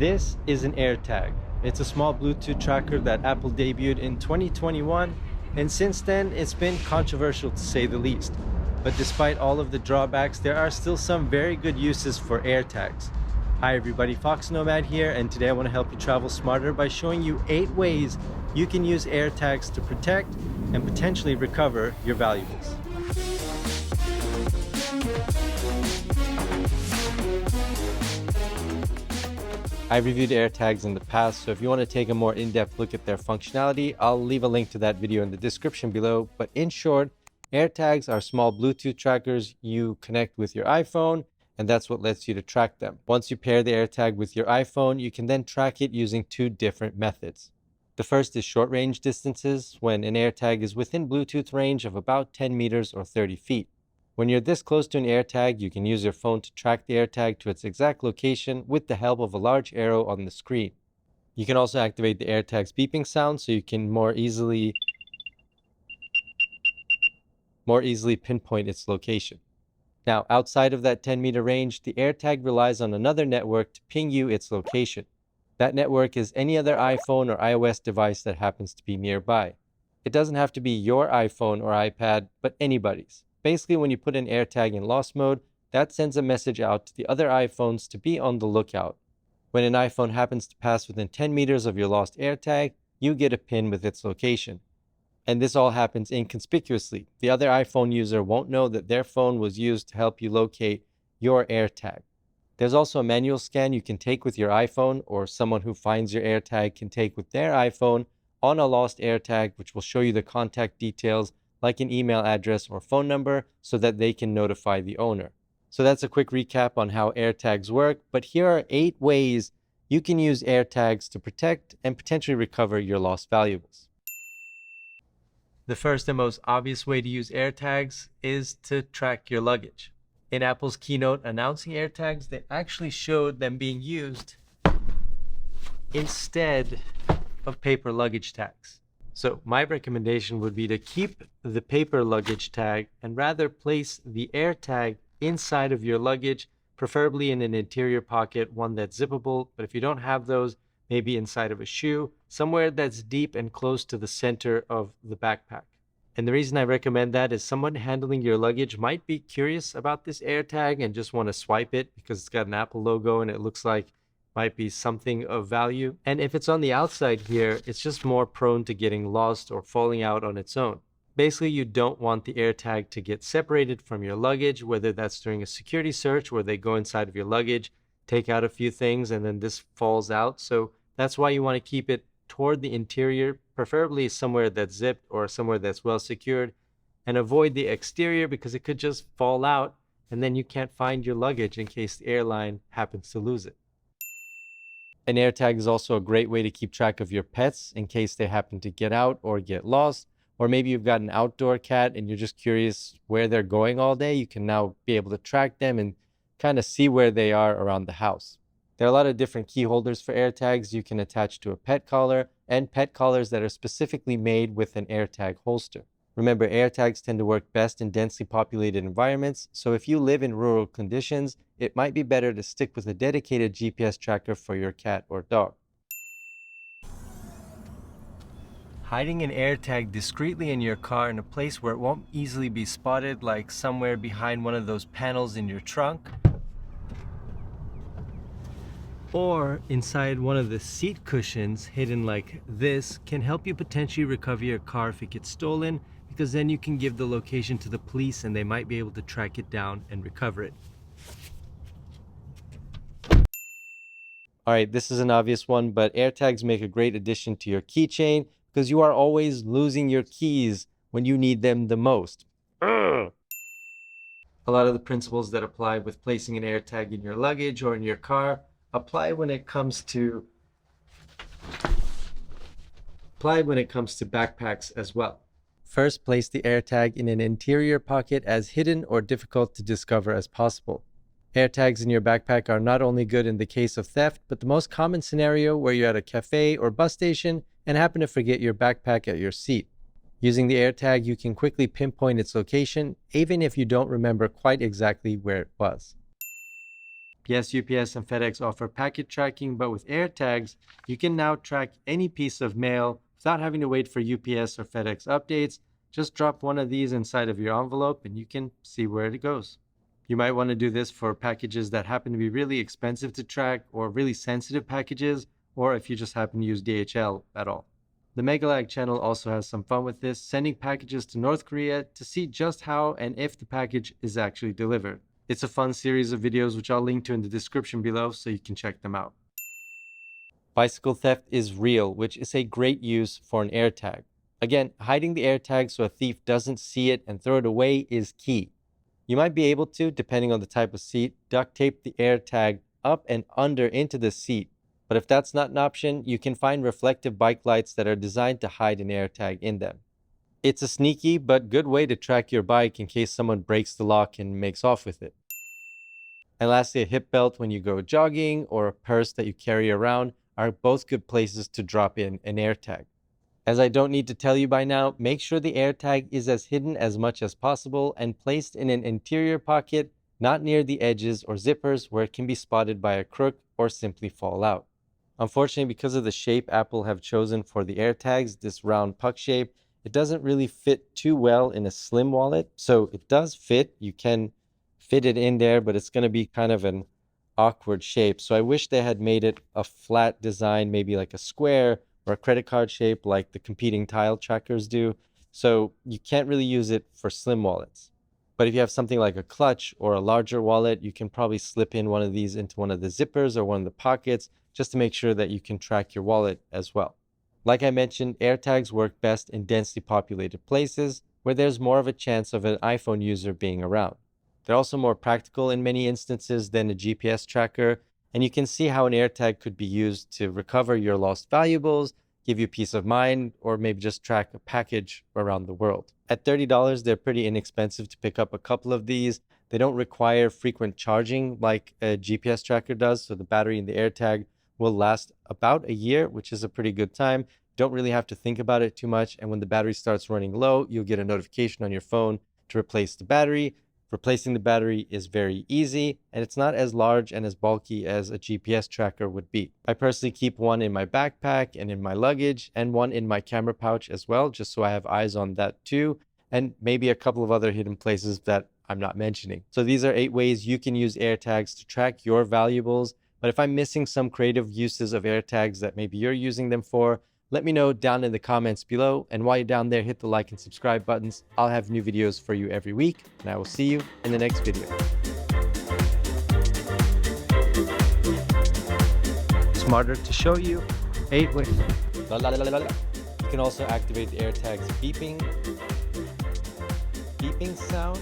This is an AirTag. It's a small Bluetooth tracker that Apple debuted in 2021, and since then it's been controversial to say the least. But despite all of the drawbacks, there are still some very good uses for AirTags. Hi everybody, foXnoMad here, and today I want to help you travel smarter by showing you 8 ways you can use AirTags to protect and potentially recover your valuables. I've reviewed AirTags in the past, so if you want to take a more in-depth look at their functionality, I'll leave a link to that video in the description below. But in short, AirTags are small Bluetooth trackers you connect with your iPhone, and that's what lets you to track them. Once you pair the AirTag with your iPhone, you can then track it using 2 different methods. The first is short-range distances, when an AirTag is within Bluetooth range of about 10 meters or 30 feet. When you're this close to an AirTag, you can use your phone to track the AirTag to its exact location with the help of a large arrow on the screen. You can also activate the AirTag's beeping sound so you can more easily pinpoint its location. Now, outside of that 10-meter range, the AirTag relies on another network to ping you its location. That network is any other iPhone or iOS device that happens to be nearby. It doesn't have to be your iPhone or iPad, but anybody's. Basically, when you put an AirTag in lost mode, that sends a message out to the other iPhones to be on the lookout. When an iPhone happens to pass within 10 meters of your lost AirTag, you get a pin with its location. And this all happens inconspicuously. The other iPhone user won't know that their phone was used to help you locate your AirTag. There's also a manual scan you can take with your iPhone, or someone who finds your AirTag can take with their iPhone on a lost AirTag, which will show you the contact details like an email address or phone number so that they can notify the owner. So that's a quick recap on how AirTags work, but here are 8 ways you can use AirTags to protect and potentially recover your lost valuables. The first and most obvious way to use AirTags is to track your luggage. In Apple's keynote announcing AirTags, they actually showed them being used instead of paper luggage tags. So my recommendation would be to keep the paper luggage tag and rather place the AirTag inside of your luggage, preferably in an interior pocket, one that's zippable. But if you don't have those, maybe inside of a shoe, somewhere that's deep and close to the center of the backpack. And the reason I recommend that is someone handling your luggage might be curious about this AirTag and just want to swipe it because it's got an Apple logo and it looks like might be something of value. And if it's on the outside here, it's just more prone to getting lost or falling out on its own. Basically, you don't want the AirTag to get separated from your luggage, whether that's during a security search where they go inside of your luggage, take out a few things, and then this falls out. So that's why you want to keep it toward the interior, preferably somewhere that's zipped or somewhere that's well secured, and avoid the exterior because it could just fall out and then you can't find your luggage in case the airline happens to lose it. An AirTag is also a great way to keep track of your pets in case they happen to get out or get lost. Or maybe you've got an outdoor cat and you're just curious where they're going all day. You can now be able to track them and kind of see where they are around the house. There are a lot of different key holders for AirTags you can attach to a pet collar, and pet collars that are specifically made with an AirTag holster. Remember, AirTags tend to work best in densely populated environments, so if you live in rural conditions, it might be better to stick with a dedicated GPS tracker for your cat or dog. Hiding an AirTag discreetly in your car in a place where it won't easily be spotted, like somewhere behind one of those panels in your trunk, or inside one of the seat cushions hidden like this, can help you potentially recover your car if it gets stolen, because then you can give the location to the police and they might be able to track it down and recover it. Alright, this is an obvious one, but AirTags make a great addition to your keychain because you are always losing your keys when you need them the most. Ugh. A lot of the principles that apply with placing an AirTag in your luggage or in your car apply when it comes to backpacks as well. First, place the AirTag in an interior pocket as hidden or difficult to discover as possible. AirTags in your backpack are not only good in the case of theft, but the most common scenario where you're at a cafe or bus station and happen to forget your backpack at your seat. Using the AirTag, you can quickly pinpoint its location, even if you don't remember quite exactly where it was. Yes, UPS and FedEx offer packet tracking, but with AirTags, you can now track any piece of mail without having to wait for UPS or FedEx updates. Just drop one of these inside of your envelope and you can see where it goes. You might want to do this for packages that happen to be really expensive to track or really sensitive packages, or if you just happen to use DHL at all. The Megalag channel also has some fun with this, sending packages to North Korea to see just how and if the package is actually delivered. It's a fun series of videos which I'll link to in the description below so you can check them out. Bicycle theft is real, which is a great use for an AirTag. Again, hiding the AirTag so a thief doesn't see it and throw it away is key. You might be able to, depending on the type of seat, duct tape the AirTag up and under into the seat. But if that's not an option, you can find reflective bike lights that are designed to hide an AirTag in them. It's a sneaky but good way to track your bike in case someone breaks the lock and makes off with it. And lastly, a hip belt when you go jogging or a purse that you carry around are both good places to drop in an AirTag. As I don't need to tell you by now, make sure the AirTag is as hidden as much as possible and placed in an interior pocket, not near the edges or zippers where it can be spotted by a crook or simply fall out. Unfortunately, because of the shape Apple have chosen for the AirTags, this round puck shape, it doesn't really fit too well in a slim wallet. So it does fit, you can fit it in there, but it's going to be kind of an awkward shape. So I wish they had made it a flat design, maybe like a square or a credit card shape like the competing tile trackers do. So you can't really use it for slim wallets. But if you have something like a clutch or a larger wallet, you can probably slip in one of these into one of the zippers or one of the pockets just to make sure that you can track your wallet as well. Like I mentioned, AirTags work best in densely populated places where there's more of a chance of an iPhone user being around. They're also more practical in many instances than a GPS tracker, and you can see how an AirTag could be used to recover your lost valuables, give you peace of mind, or maybe just track a package around the world. At $30, they're pretty inexpensive to pick up a couple of these. They don't require frequent charging like a GPS tracker does, so the battery in the AirTag will last about a year, which is a pretty good time. Don't really have to think about it too much, and when the battery starts running low, you'll get a notification on your phone to replace the battery. Replacing the battery is very easy, and it's not as large and as bulky as a GPS tracker would be. I personally keep one in my backpack and in my luggage, and one in my camera pouch as well, just so I have eyes on that too, and maybe a couple of other hidden places that I'm not mentioning. So these are 8 ways you can use AirTags to track your valuables. But if I'm missing some creative uses of AirTags that maybe you're using them for, let me know down in the comments below. And while you're down there, hit the like and subscribe buttons. I'll have new videos for you every week, and I will see you in the next video. Smarter to show you 8 ways. You can also activate the AirTags beeping sound.